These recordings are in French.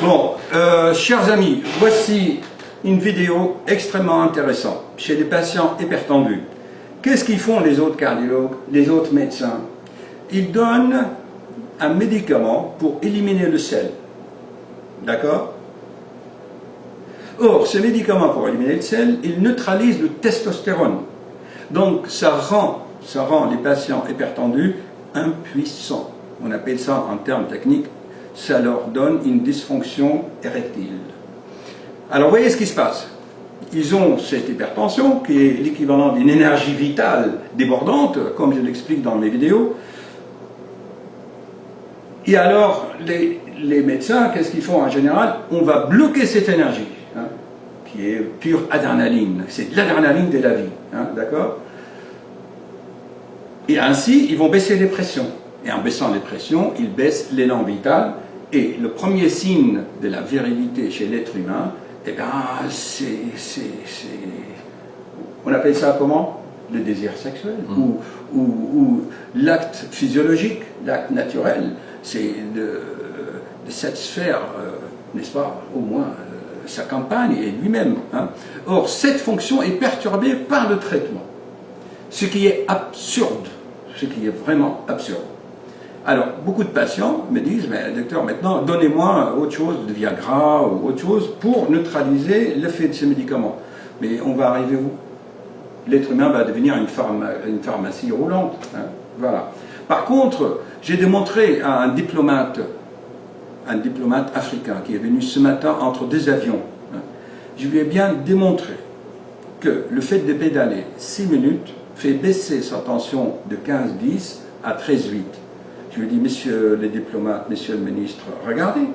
Bon, chers amis, voici une vidéo extrêmement intéressante chez les patients hypertendus. Qu'est-ce qu'ils font les autres cardiologues, les autres médecins? Ils donnent un médicament pour éliminer le sel. D'accord? Or, ce médicament pour éliminer le sel, il neutralise le testostérone. Donc, ça rend les patients hypertendus impuissants. On appelle ça en termes techniques, ça leur donne une dysfonction érectile. Alors, voyez ce qui se passe. Ils ont cette hypertension qui est l'équivalent d'une énergie vitale débordante, comme je l'explique dans mes vidéos. Et alors, les médecins, qu'est-ce qu'ils font en général? On va bloquer cette énergie, hein, qui est pure adrénaline. C'est l'adrénaline de la vie, hein, d'accord? Et ainsi, ils vont baisser les pressions. Et en baissant les pressions, ils baissent l'élan vital. Et le premier signe de la virilité chez l'être humain, eh bien, on appelle ça comment? Le désir sexuel, ou l'acte physiologique, l'acte naturel, c'est de satisfaire, n'est-ce pas, au moins sa compagne et lui-même. Hein. Or, cette fonction est perturbée par le traitement, ce qui est absurde, ce qui est vraiment absurde. Alors, beaucoup de patients me disent, mais docteur, maintenant, donnez-moi autre chose, de Viagra ou autre chose, pour neutraliser l'effet de ces médicaments. Mais on va arriver où? L'être humain va devenir une pharmacie roulante. Hein, voilà. Par contre, j'ai démontré à un diplomate africain qui est venu ce matin entre deux avions, hein, je lui ai bien démontré que le fait de pédaler 6 minutes fait baisser sa tension de 15-10 à 13-8. Je lui ai dit, monsieur le diplomate, monsieur le ministre, regardez,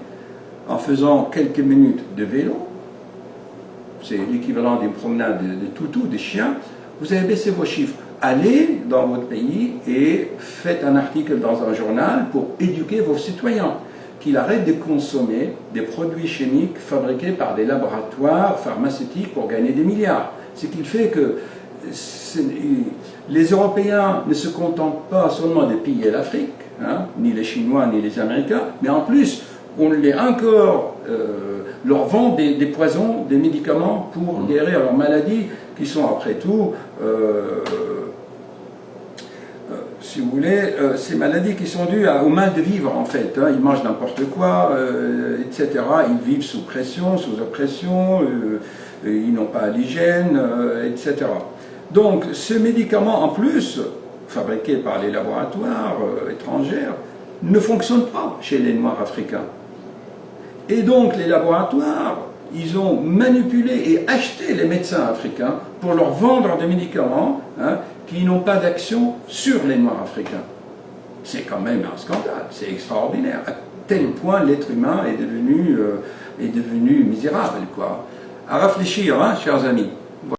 en faisant quelques minutes de vélo, c'est l'équivalent d'une promenade de toutous, des chiens, vous avez baissé vos chiffres. Allez dans votre pays et faites un article dans un journal pour éduquer vos citoyens, qu'ils arrêtent de consommer des produits chimiques fabriqués par des laboratoires pharmaceutiques pour gagner des milliards. Ce qui fait que les Européens ne se contentent pas seulement de piller l'Afrique, hein, ni les Chinois ni les Américains, mais en plus on leur vend des poisons, des médicaments pour guérir leurs maladies qui sont après tout, si vous voulez, ces maladies qui sont dues au mal de vivre en fait. Hein. Ils mangent n'importe quoi, etc. Ils vivent sous pression, sous oppression, ils n'ont pas l'hygiène, etc. Donc ce médicament en plus, fabriqué par les laboratoires étrangers, ne fonctionne pas chez les Noirs africains. Et donc les laboratoires, ils ont manipulé et acheté les médecins africains pour leur vendre des médicaments, hein, qui n'ont pas d'action sur les Noirs africains. C'est quand même un scandale, c'est extraordinaire, à tel point l'être humain est devenu misérable, quoi. À réfléchir, hein, chers amis.